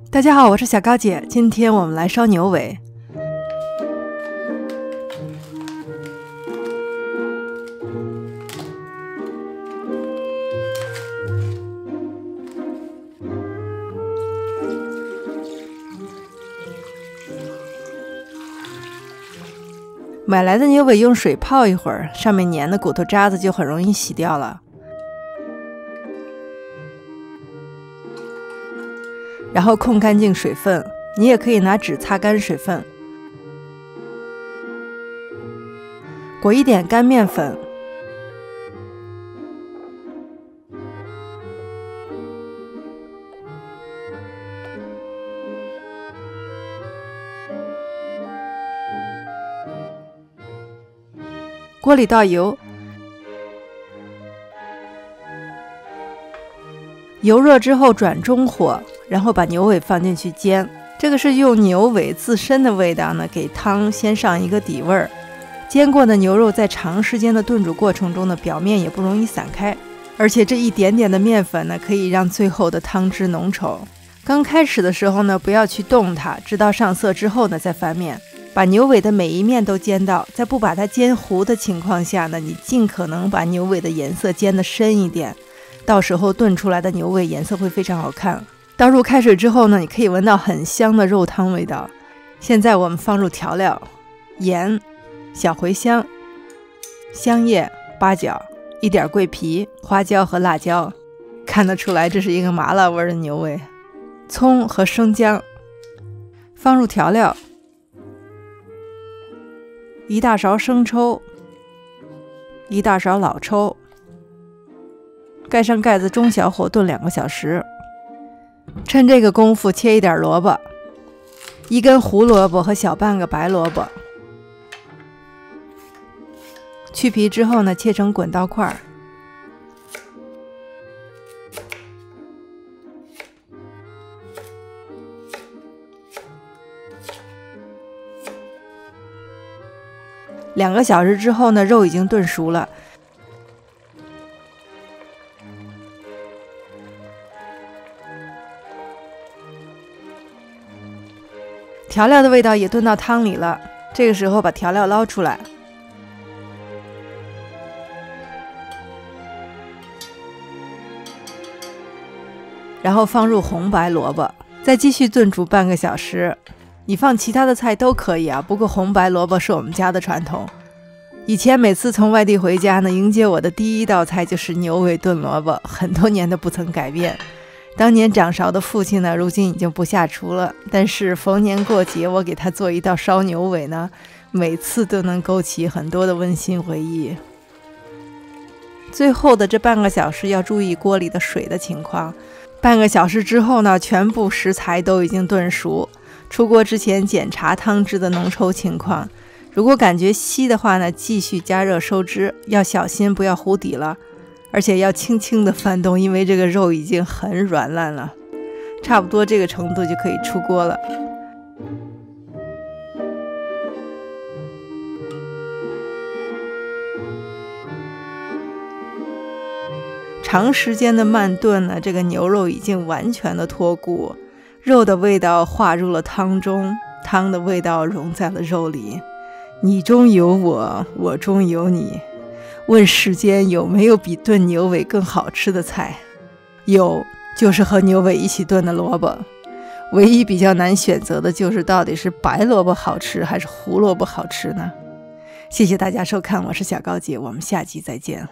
大家好，我是小高姐，今天我们来烧牛尾。买来的牛尾用水泡一会儿，上面粘的骨头渣子就很容易洗掉了。然后控干净水分，你也可以拿纸擦干水分。裹一点干面粉，锅里倒油，油热之后转中火，然后把牛尾放进去煎。这个是用牛尾自身的味道呢，给汤先上一个底味儿。煎过的牛肉在长时间的炖煮过程中呢，表面也不容易散开，而且这一点点的面粉呢，可以让最后的汤汁浓稠。刚开始的时候呢，不要去动它，直到上色之后呢，再翻面。把牛尾的每一面都煎到，在不把它煎糊的情况下呢，你尽可能把牛尾的颜色煎得深一点，到时候炖出来的牛尾颜色会非常好看。倒入开水之后呢，你可以闻到很香的肉汤味道。现在我们放入调料，盐、小茴香、香叶、八角，一点桂皮、花椒和辣椒，看得出来这是一个麻辣味的牛尾。葱和生姜，放入调料，一大勺生抽，一大勺老抽，盖上盖子，中小火炖2个小时。趁这个功夫切一点萝卜，一根胡萝卜和小半个白萝卜，去皮之后呢，切成滚刀块。2个小时之后呢，肉已经炖熟了。调料的味道也炖到汤里了，这个时候把调料捞出来，然后放入红白萝卜，再继续炖煮半个小时。你放其他的菜都可以啊，不过红白萝卜是我们家的传统。以前每次从外地回家呢，迎接我的第一道菜就是牛尾炖萝卜，很多年都不曾改变。当年掌勺的父亲呢，如今已经不下厨了，但是逢年过节我给他做一道烧牛尾呢，每次都能勾起很多的温馨回忆。最后的这半个小时要注意锅里的水的情况。半个小时之后呢，全部食材都已经炖熟，出锅之前检查汤汁的浓稠情况，如果感觉稀的话呢，继续加热收汁，要小心不要糊底了，而且要轻轻的翻动，因为这个肉已经很软烂了。差不多这个程度就可以出锅了。长时间的慢炖呢，这个牛肉已经完全的脱骨，肉的味道化入了汤中，汤的味道融在了肉里。你中有我，我中有你。问世间有没有比炖牛尾更好吃的菜？有，就是和牛尾一起炖的萝卜。唯一比较难选择的就是到底是白萝卜好吃还是胡萝卜好吃呢？谢谢大家收看，我是小高姐，我们下集再见。